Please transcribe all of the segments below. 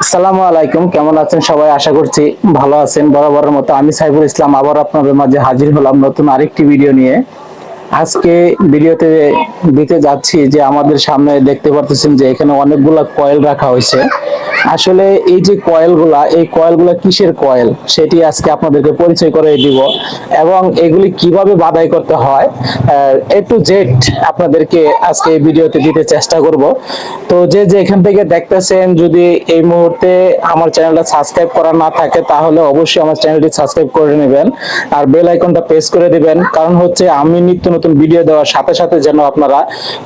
আসসালামু আলাইকুম, কেমন আছেন সবাই? আশা করছি ভালো আছেন। বরাবরের মতো আমি সাইফুল ইসলাম আবার আপনাদের মাঝে হাজির হলাম নতুন আরেকটি ভিডিও নিয়ে। আজকে ভিডিওতে দিতে যাচ্ছি যে আমাদের সামনে দেখতে পারতেছেন যে এখানে অনেকগুলা কয়েল রাখা হয়েছে। আসলে এই যে কয়েলগুলা, এই কয়েলগুলা কিসের কয়েল সেটি আজকে আপনাদেরকে পরিচয় করে দিব এবং এগুলি কিভাবে বাছাই করতে হয় এ টু জেড আপনাদেরকে আজকে এই ভিডিওতে দিতে চেষ্টা করব। তো যে যে এখান থেকে দেখতেছেন, যদি এই মুহূর্তে আমার চ্যানেলটা সাবস্ক্রাইব করা না থাকে তাহলে অবশ্যই আমার চ্যানেলটি সাবস্ক্রাইব করে নেবেন আর বেল আইকনটা প্রেস করে দিবেন। কারণ হচ্ছে আমি নিত্য নতুন ভিডিও দেওয়ার সাথে সাথে যেন আপনারা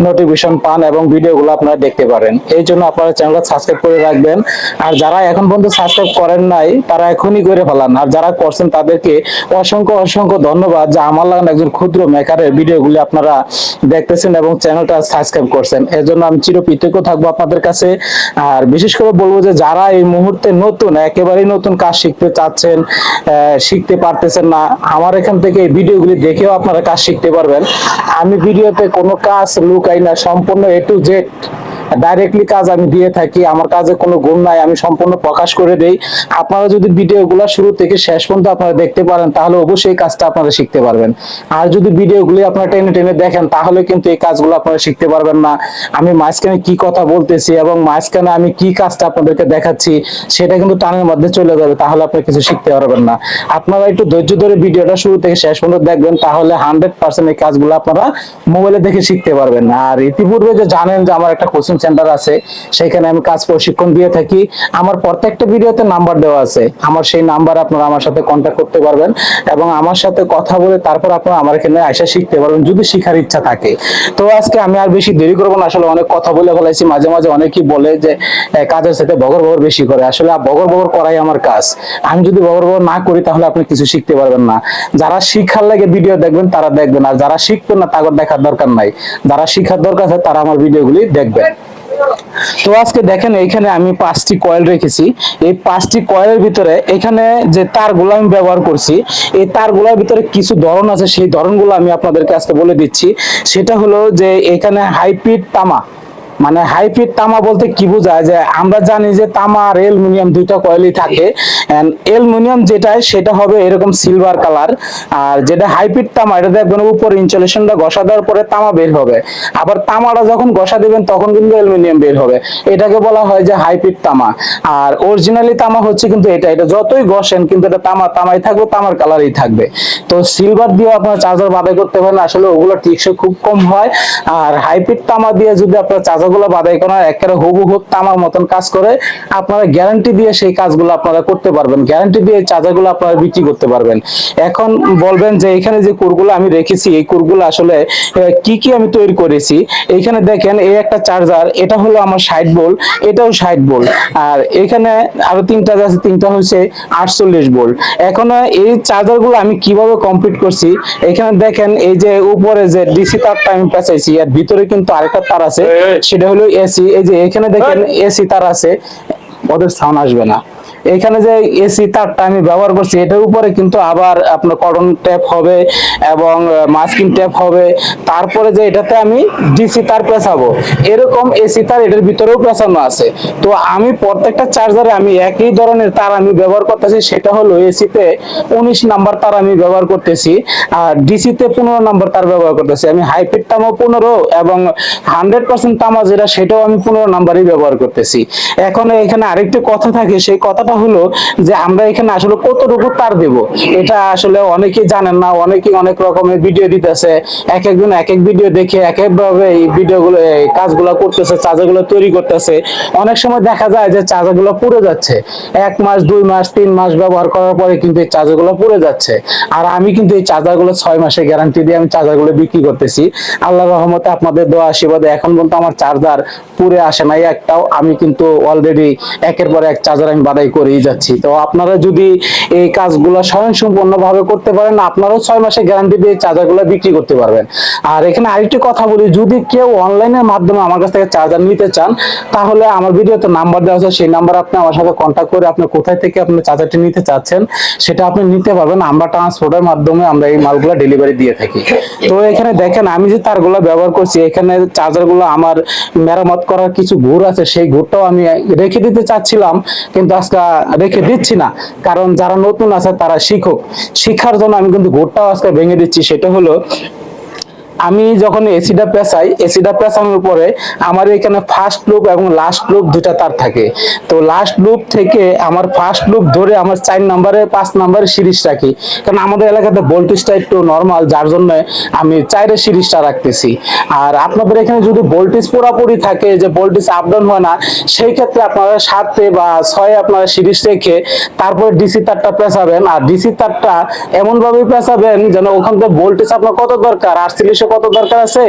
নোটিফিকেশন পান এবং ভিডিওগুলো আপনারা দেখতে পারেন, এই জন্য আপনারা চ্যানেলটা সাবস্ক্রাইব করে রাখবেন। আর যারা এখন পর্যন্ত সাবস্ক্রাইব করেন নাই তারা এখনই করে ফেলান, আর যারা করছেন তাদেরকে অসংখ্য অসংখ্য ধন্যবাদ যে আমার লাগান একজন ক্ষুদ্র মেকারের ভিডিওগুলি আপনারা দেখতেছেন এবং চ্যানেলটা সাবস্ক্রাইব করছেন। এর জন্য আমি চিরকৃতজ্ঞ থাকবো আপনাদের কাছে। আর বিশেষ করে বলবো যে যারা এই মুহূর্তে নতুন, একেবারেই নতুন কাজ শিখতে চাচ্ছেন, শিখতে পারতেছেন না, আমার এখান থেকে এই ভিডিওগুলি দেখেও আপনারা কাজ শিখতে পারবেন। আমি ভিডিওতে কোনো কাজ লুকাই না, সম্পূর্ণ এ টু জেড ডাইরেক্টলি কাজ আমি দিয়ে থাকি। আমার কাজে কোনো গুণ নাই, আমি সম্পূর্ণ প্রকাশ করে দেই। আপনারা যদি ভিডিওগুলো শুরু থেকে শেষ পর্যন্ত আপনারা দেখতে পারেন তাহলে অবশ্যই এই কাজটা আপনারা শিখতে পারবেন। আর যদি ভিডিওগুলি আপনারা টেনে টেনে দেখেন তাহলে কিন্তু এই কাজগুলো আপনারা শিখতে পারবেন না। আমি মাঝখানে কি কথা বলতেছি এবং মাঝখানে আমি কি কাজটা আপনাদেরকে দেখাচ্ছি সেটা কিন্তু টানের মধ্যে চলে যাবে, তাহলে আপনারা কিছু শিখতে পারবেন না। আপনারা একটু ধৈর্য ধরে ভিডিওটা শুরু থেকে শেষ পর্যন্ত দেখবেন, তাহলে 100% এই কাজগুলো আপনারা মোবাইলে দেখে শিখতে পারবেন। আর ইতিপূর্বে যে জানেন যে আমার একটা কোচিং সেন্টার আছে, সেখানে আমি কাজ প্রশিক্ষণ দিয়ে থাকি। আমার প্রত্যেকটা ভিডিওতে নাম্বার দেওয়া আছে, আমার সেই নাম্বার আপনারা আমার সাথে কন্ট্যাক্ট করতে পারবেন এবং আমার সাথে কথা বলে তারপর আপনারা আমার এখানে আইসা শিখতে পারবেন যদি শিখার ইচ্ছা থাকে। তো আজকে আমি আর বেশি দেরি করবো না, আসলে অনেক কথা বলে ফেলাইছি। মাঝে মাঝে অনেকেই বলে যে কাজের সাথে বগর বগর বেশি করে, আসলে বগর বগর করাই আমার কাজ। আমি যদি বগর বগর না করি তাহলে আপনি কিছু শিখতে পারবেন না। যারা শিক্ষার লাগে ভিডিও দেখবেন তারা দেখবেন, আর যারা শিখবেন না তাদের দেখার দরকার নাই। যারা শিখার দরকার আছে তারা আমার ভিডিওগুলি দেখবেন। তো আজকে দেখেন এখানে আমি 5টি কয়েল রেখেছি। এই 5টি কয়েলের ভিতরে এখানে যে তারগুলো আমি ব্যবহার করছি, এই তারগুলোর ভিতরে কিছু ধরন আছে, সেই ধরনগুলো আমি আপনাদেরকে আজকে বলে দিচ্ছি। সেটা হলো যে এখানে হাইপিট তামা, মানে হাইপিট তামা বলতে কি বোঝায়, যে আমরা জানি যে তামা আর অ্যালুমিনিয়াম দুইটা কয়েলই থাকে। অ্যালুমিনিয়াম যেটা সেটা হবে এরকম সিলভার কালার, আর যেটা হাইপিট তামা এটা দেখবেন উপর ইনসুলেশনটা ঘষা দেওয়ার পরে তামা বের হবে, আবার তামাটা যখন ঘষা দিবেন তখন কিন্তু অ্যালুমিনিয়াম বের হবে। এটাকে বলা হয় যে হাইপিট তামা। আর অরিজিনালি তামা হচ্ছে কিন্তু এটা যতই ঘষেন কিন্তু এটা তামা তামাই থাকবে, তামার কালারই থাকবে। তো সিলভার দিয়ে আপনার চার্জার বাছাই করতে পারেন, আসলে ওগুলো টেকসই খুব কম হয়। আর হাইপিট তামা দিয়ে যদি আপনার চার্জার গুলো বাছাই করা একেবারে হুবহু তামার মতন কাজ করে, আপনারা গ্যারান্টি দিয়ে সেই কাজগুলো আপনারা করতে পারবেন, গ্যারান্টি দিয়ে চার্জার গুলো আপনারা বিক্রি করতে পারবেন। এখন বলবেন যে এখানে যে কুরগুলো আমি রেখেছি, এই কুরগুলো আসলে কি কি আমি তৈরি করেছি। এইখানে দেখেন এই একটা চার্জার, এটা হলো আমার 60 ভোল্ট, এটাও 60 ভোল্ট, আর এখানে আরো তিনটা আছে, তিনটা হচ্ছে 48 ভোল্ট। এখন এই চার্জার গুলো আমি কিভাবে কমপ্লিট করছি, এখানে দেখেন এই যে উপরে যে ডিসি তারটা আমি পেঁচাইছি, এর ভিতরে কিন্তু আরেকটা তার আছে, সেটা হলো এসি। এই যে এখানে দেখেন এসি তার আছে, ওদের সাউন্ড আসবে না। এখানে যে এসি তারটা আমি ব্যবহার করছি এটার উপরে কিন্তু আবার আপনার কটন ট্যাপ হবে এবং মাস্কিং ট্যাপ হবে। তারপরে যে এটাতে আমি ডিসি তার পেঁচাবো, এরকম এসি তার এটার ভিতরেও পেঁচানো আছে। তো আমি প্রত্যেকটা চার্জারে আমি একই ধরনের তার আমি ব্যবহার করতেছি, সেটা হলো এসিতে 19 নাম্বার তার আমি ব্যবহার করতেছি, আর ডিসিতে 15 নাম্বার তার ব্যবহার করতেছি। আমি হাইপিট তামা 15 এবং 100% তামা যেটা সেটাও আমি 15 নাম্বারই ব্যবহার করতেছি। এখন এখানে আরেকটি কথা থাকে, সেই কথাটা হলো যে আমরা এখানে আসলে কতটুকু তার দেব, এটা আসলে অনেকেই জানেন না। অনেকেই অনেক রকমের ভিডিও দিতেছে, এক একজন এক এক ভিডিও দেখে এক এক ভাবে এই ভিডিওগুলো কাজগুলো করতেছে, চার্জারগুলো তৈরি করতেছে। অনেক সময় দেখা যায় যে চার্জারগুলো পুড়ে যাচ্ছে, 1 মাস 2 মাস 3 মাস ব্যবহার করার পরে কিন্তু এই চার্জারগুলো পুড়ে যাচ্ছে। আর আমি কিন্তু এই চার্জারগুলো 6 মাসের গ্যারান্টি দিয়ে আমি চার্জারগুলো বিক্রি করতেছি। আল্লাহর রহমতে আপনাদের দোয়া আশীর্বাদে এখন পর্যন্ত আমার চার্জার পুড়ে আসে নাই একটাও। আমি কিন্তু অলরেডি একের পর এক চার্জার আমি বাছাই করেই যাচ্ছি। তো আপনারা যদি এই কাজগুলো স্বয়ংসম্পূর্ণভাবে করতে পারেন, আপনারাও 6 মাসে গ্যারান্টি দিয়ে চার্জারগুলো বিক্রি করতে পারবেন। আর এখানে আরেকটি কথা বলি, যদি কেউ অনলাইনের মাধ্যমে আমার কাছ থেকে চার্জার নিতে চান, তাহলে আমার ভিডিওতে নাম্বার দেওয়া আছে, সেই নাম্বার আপনি আমার সাথে কন্ট্যাক্ট করে আপনি কোথায় থেকে আপনি চার্জারটি নিতে চাচ্ছেন সেটা আপনি নিতে পারবেন। আমরা ট্রান্সপোর্টের মাধ্যমে আমরা এই মালগুলো ডেলিভারি দিয়ে থাকি। তো এখানে দেখেন আমি যে তারগুলো ব্যবহার করছি, এখানে চার্জারগুলো আমার মেরামত করার কিছু ঘুর আছে, সেই ঘুরটাও আমি রেখে দিতে চাচ্ছিলাম, কিন্তু আজকে রেখে দিচ্ছি না, কারণ যারা নতুন আছে তারা শিখুক, শিক্ষার জন্য আমি কিন্তু ঘুরটাও আজকে ভেঙে দিচ্ছি। সেটা হলো, আমি যখন এসিটা পেঁচাই, এসিটা পেঁচানোর পরে আমার এখানে ফার্স্ট লুপ এবং লাস্ট লুপ দুটা তার থাকে। তো লাস্ট লুপ থেকে আমার ফার্স্ট লুপ ধরে আমার 4 নম্বরে 5 নম্বরে সিরিজ রাখি, কারণ আমাদের এলাকাতে ভোল্টেজটা একটু নর্মাল, যার জন্য আমি 4-এর সিরিজটা রাখতেছি। আর আপনাদের এখানে যদি ভোল্টেজ পুরোপুরি থাকে, যে ভোল্টেজ আপ ডাউন হয় না, সেই ক্ষেত্রে আপনারা 7 বা 6 আপনারা সিরিজ রেখে তারপরে ডিসি তারটা পেঁচাবেন। আর ডিসি তারটা এমন ভাবে পেঁচাবেন যেন ওখান থেকে ভোল্টেজ আপনার কত দরকার, 48 কত দরকার আছে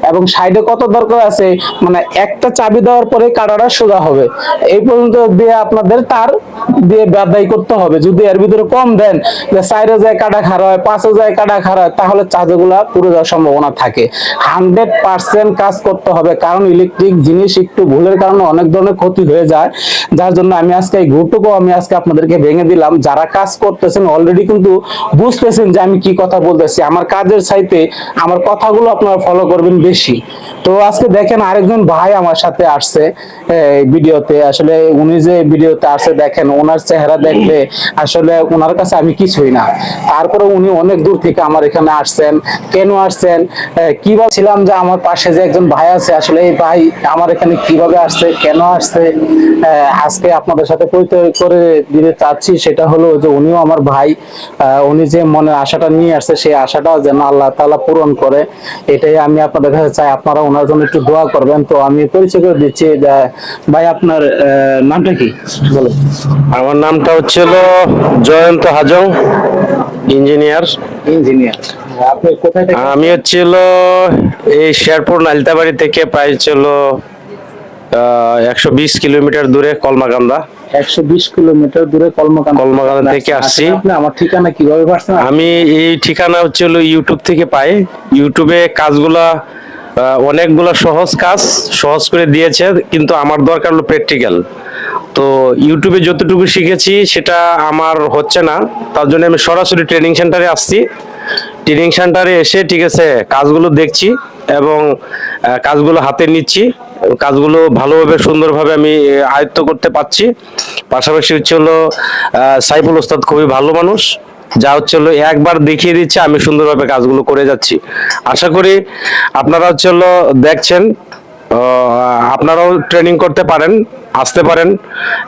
এবং সাইডে কত দরকার আছে, মানে একটা চাবি দেওয়ার পরে কাটাটা সোজা হবে, এই পর্যন্ত দিয়ে আপনাদের তার দিয়ে বাধাই করতে হবে। যদি এর ভিতরে কম দেন, যে 4 যায় কাটা খাড়া হয়, 5 যায় কাটা খাড়া হয়, তাহলে চার্জগুলা পুরো যাওয়ার সম্ভাবনা থাকে। 100% কাজ করতে হবে, কারণ ইলেকট্রিক জিনিস একটু ভুলের কারণে অনেক ধরনের ক্ষতি হয়ে যায়। যার জন্য আমি আজকে এই গ্রুপটুকু আমি আজকে আপনাদেরকে ভেঙে দিলাম। যারা কাজ করতেছেন অলরেডি কিন্তু বুঝতেছেন যে আমি কি কথা বলতেছি, আমার কাজের চাইতে আমার কথাগুলো আপনারা ফলো করবেন বেশি। তো আজকে দেখেন আরেকজন ভাই আমার সাথে আসছে ভিডিওতে, আসলে উনি যে ভিডিওতে আসছে দেখেন ওনার চেহারা দেখলে আসলে ওনার কাছে আমি কিছুই না, তারপরে উনি অনেক দূর থেকে আমার এখানে আসছেন। কেন আসছেন, কিভাবে ছিলাম যে আমার পাশে যে একজন ভাই আছে, আসলে এই ভাই আমার এখানে কিভাবে আসছে, কেন আসছে, আজকে আপনাদের সাথে পরিচয় করে দিতে চাচ্ছি। সেটা হলো যে উনিও আমার ভাই, উনি যে মনের আশাটা নিয়ে আসছে সেই আশাটা যেন আল্লাহ তাআলা পূরণ করে, এটাই আমি আপনাদের কাছে চাই। আপনারা ওনার জন্য একটু দোয়া করবেন। তো আমি পরিচয় করে দিচ্ছি, ভাই আপনার নামটা কি বলো? আমার নামটা হচ্ছিল জয়ন্ত হাজং, ইঞ্জিনিয়ার। ইঞ্জিনিয়ার। আপনি কোথায় থেকে? আমি হচ্ছিল এই শেরপুর নালতাবাড়ি থেকে প্রায় ছিল 120 কিলোমিটার দূরে কলমাকান্দা। 120 কিলোমিটার দূরে কলমাকান্দা থেকে আসছি। আপনি আমার ঠিকানা কিভাবে পাচ্ছেন? আমি এই ঠিকানা হচ্ছিল ইউটিউব থেকে পাই। ইউটিউবে কাজগুলা অনেকগুলো সহজ কাজ সহজ করে দিয়েছে, কিন্তু আমার দরকার হলো প্র্যাকটিক্যাল। তো ইউটিউবে যতটুকু শিখেছি সেটা আমার হচ্ছে না, তার জন্য আমি সরাসরি ট্রেনিং সেন্টারে আসছি। ট্রেনিং সেন্টারে এসে ঠিক আছে কাজগুলো দেখছি এবং কাজগুলো হাতে নিচ্ছি, কাজগুলো ভালোভাবে সুন্দরভাবে আমি আয়ত্ত করতে পারছি। পাশাপাশি হচ্ছে হলো সাইফুল ওস্তাদ খুবই ভালো মানুষ, যা হচ্ছে হলো একবার দেখিয়ে দিচ্ছে, আমি সুন্দরভাবে কাজগুলো করে যাচ্ছি। আশা করি আপনারা হচ্ছে হলো দেখছেন, আপনারাও ট্রেনিং করতে পারেন, আসতে পারেন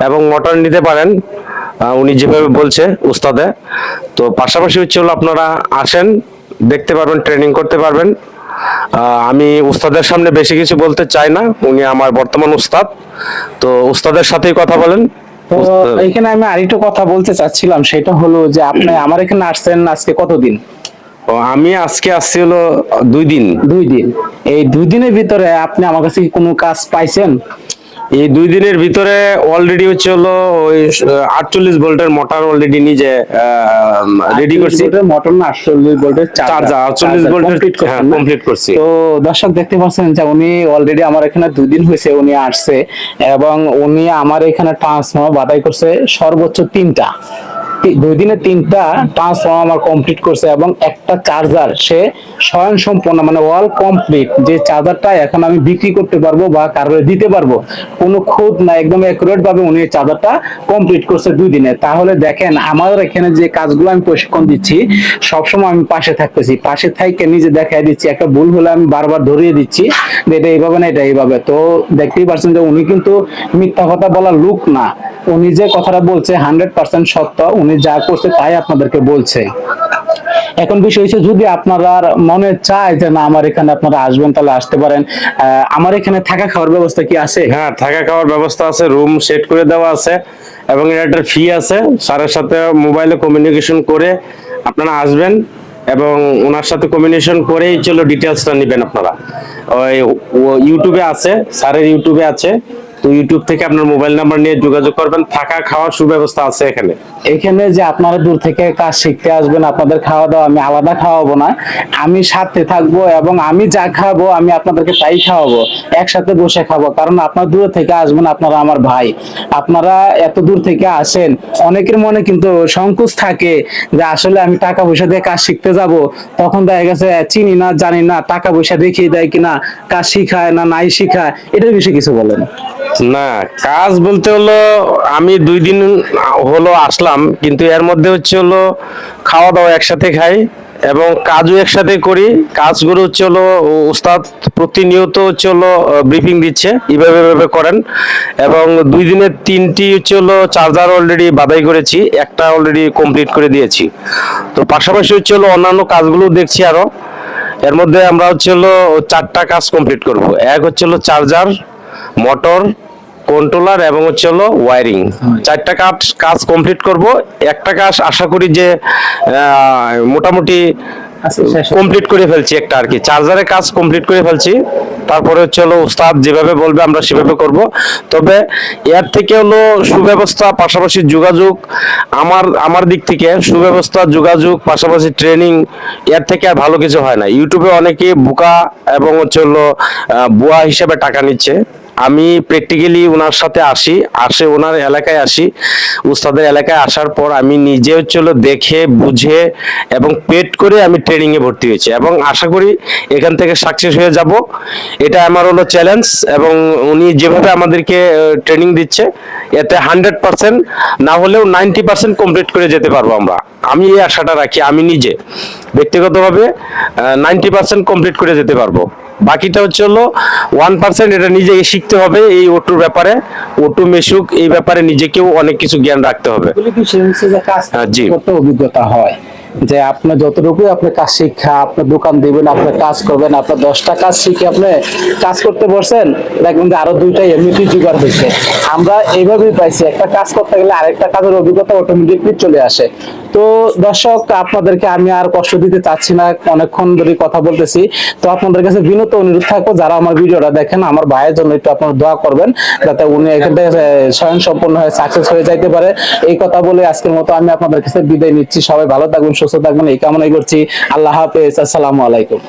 এবং মোটর নিতে পারেন উনি যেভাবে বলছে উস্তাদে। তো পাশাপাশি হচ্ছে হলো আপনারা আসেন, দেখতে পারবেন, ট্রেনিং করতে পারবেন। আমি উস্তাদের সামনে বেশি কিছু বলতে চাই না, উনি আমার বর্তমান উস্তাদ। তো উস্তাদের সাথেই কথা বলেন। তো এখানে আমি আরেকটু কথা বলতে চাচ্ছিলাম, সেটা হলো যে আপনি আমার এখানে আসছেন আজকে কতদিন? আমি আজকে আসছি হলো 2 দিন। 2 দিন। এই 2 দিনের ভিতরে আপনি আমার কাছে কি কোনো কাজ পাইছেন? এই 2 দিনের ভিতরে অলরেডি হচ্ছে হলো ওই 48 ভোল্টের মোটর অলরেডি নিজে রেডি করছি। মোটর না, 48 ভোল্টের চার্জার 48 ভোল্টের কমপ্লিট করছি। তো দর্শক দেখতে পাচ্ছেন যে উনি অলরেডি আমার এখানে 2 দিন হয়েছে উনি আসছে, এবং উনি আমার এখানে ট্রান্সফর্মার বাধাই করছে সর্বোচ্চ 3টা। 2 দিনে 3টা ট্রান্সফর্মার আমার কমপ্লিট করছে, এবং একটা চার্জার সে স্বয়ংসম্পূর্ণ মানে অল কমপ্লিট, যে চার্জারটা এখন আমি বিক্রি করতে পারবো বা কারোর দিতে পারবো, কোনো খুঁত না, একদম অ্যাকুরেট ভাবে উনি চার্জারটা কমপ্লিট করছে 2 দিনে। তাহলে দেখেন আমার এখানে যে কাজগুলো আমি প্রশিক্ষণ দিচ্ছি, সবসময় আমি পাশে থাকতেছি, পাশে থাইকে নিজে দেখাই দিচ্ছি, একটা ভুল হলে আমি বারবার ধরিয়ে দিচ্ছি যে এটা এইভাবে না, এটা এইভাবে। তো দেখতেই পাচ্ছেন যে উনি কিন্তু মিথ্যা কথা বলার লোক না, উনি যে কথাটা বলছে 100% সত্য, উনি যা করছে তাই আপনাদেরকে বলছে। এখন বিষয় হচ্ছে, যদি আপনারা মনে চায় যে না আমার এখানে আপনারা আসবেন, তাহলে আসতে পারেন। আমার এখানে থাকা খাওয়ার ব্যবস্থা কি আছে? হ্যাঁ, থাকা খাওয়ার ব্যবস্থা আছে, রুম সেট করে দেওয়া আছে এবং এর একটা ফি আছে। স্যারের সাথে মোবাইলে কমিউনিকেশন করে আপনারা আসবেন এবং ওনার সাথে কমিউনিকেশন করেই চলো ডিটেলসটা নেবেন। আপনারা ওই ইউটিউবে আছে, স্যারের ইউটিউবে আছে, তো ইউটিউব থেকে আপনার মোবাইল নাম্বার নিয়ে যোগাযোগ করবেন, থাকা খাওয়ার সুব্যবস্থা আছে এখানে। এখানে যে আপনারা দূর থেকে কাজ শিখতে আসবেন, আপনাদের খাওয়া দাওয়া আমি আলাদা খাওয়াবো না, আমি সাথে থাকবো এবং আমি যা খাবো আমি আপনাদেরকে তাই খাওয়াবো, একসাথে বসে খাবো। কারণ আপনারা দূর থেকে আসবেন, আপনারা আমার ভাই, আপনারা এত দূর থেকে আসেন, অনেকের মনে কিন্তু সংকোচ থাকে যে আসলে আমি টাকা পয়সা দিয়ে কাজ শিখতে যাব, তখন দেখা গেছে চিনি না জানি না, টাকা পয়সা দেখিয়ে দেয় কিনা, কাজ শিখায় না নাই শিখায়, এটার বিষয়ে কিছু বলেন। না, কাজ বলতে হলো আমি 2 দিন হলো আসলাম, কিন্তু এর মধ্যে হচ্ছে হলো খাওয়া দাওয়া একসাথে খাই এবং কাজও একসাথে করি। কাজগুলো হচ্ছে হলো উস্তাদ প্রতিনিয়ত হচ্ছে হলো ব্রিফিং দিচ্ছে, এইভাবে এভাবে করেন। এবং 2 দিনের 3টি হচ্ছে হলো চার্জার অলরেডি বাধাই করেছি, একটা অলরেডি কমপ্লিট করে দিয়েছি। তো পাশাপাশি হচ্ছে হলো অন্যান্য কাজগুলো দেখছি আরো। এর মধ্যে আমরা হচ্ছে হলো 4টা কাজ কমপ্লিট করব। এক হচ্ছে হলো চার্জার, মোটর, কন্ট্রোলার এবং হচ্ছে হলো ওয়ারিং। 4টা কাজ কমপ্লিট করব। একটা কাজ আশা করি যে মোটামুটি কমপ্লিট করে ফেলছি, একটা আর কি চার্জারের কাজ কমপ্লিট করে ফেলছি। তারপরে হচ্ছে হলো উস্তাদ যেভাবে বলবে আমরা সেভাবে করব। তবে এর থেকে হলো সুব্যবস্থা, পাশাপাশি যোগাযোগ, আমার দিক থেকে সুব্যবস্থা, যোগাযোগ, পাশাপাশি ট্রেনিং, এর থেকে আর ভালো কিছু হয় না। ইউটিউবে অনেকে বোকা এবং হচ্ছে হলো বুয়া হিসেবে টাকা নিচ্ছে। আমি প্র্যাকটিক্যালি ওনার সাথে আসে ওনার এলাকায় আসি, উস্তাদের এলাকায় আসার পর আমি নিজে হচ্ছে হলো দেখে বুঝে এবং পেড করে আমি ট্রেনিং এ ভর্তি হয়েছি এবং আশা করি এখান থেকে সাকসেস হয়ে যাব। এটা আমার হলো চ্যালেঞ্জ এবং উনি যেভাবে আমাদেরকে ট্রেনিং দিচ্ছে এতে 100% না হলেও 90% কমপ্লিট করে যেতে পারবো আমরা। আমি এই আশাটা রাখি, আমি নিজে ব্যক্তিগতভাবে 90% কমপ্লিট করে যেতে পারবো। বাকিটা হচ্ছে হলো 1%, এটা নিজেকে শিখতে হবে এই অটোর ব্যাপারে, অটো মেশুক এই ব্যাপারে নিজেকেও অনেক কিছু জ্ঞান রাখতে হবে। কাজ জি। করতে অভিজ্ঞতা হয় যে আপনি যতটুকু আপনি কাজ শিক্ষা, আপনি দোকান দিবেন, আপনি কাজ করবেন, আপনার 10টা কাজ শিখে আপনি কাজ করতে বসছেন, দেখবেন যে আরো 2টা এমনিতে জোগাড় হয়েছে। আমরা এইভাবেই পাইছি, একটা কাজ করতে গেলে আরেকটা কাজের অভিজ্ঞতা অটোমেটিকলি চলে আসে। তো দর্শক, আপনাদেরকে আমি আর কষ্ট দিতে চাচ্ছি না, অনেকক্ষণ ধরে কথা বলতেছি। তো আপনাদের কাছে বিনীত অনুরোধ থাকবো, যারা আমার ভিডিওটা দেখেন, আমার ভাইয়ের জন্য একটু আপনারা দোয়া করবেন, যাতে উনি এখান থেকে স্বয়ং সম্পূর্ণ হয়ে সাকসেস হয়ে যাইতে পারে। এই কথা বলে আজকের মতো আমি আপনাদের কাছে বিদায় নিচ্ছি। সবাই ভালো থাকবেন, সুস্থ থাকবেন, এই কামনাই করছি। আল্লাহ হাফেজ, আসসালামু আলাইকুম।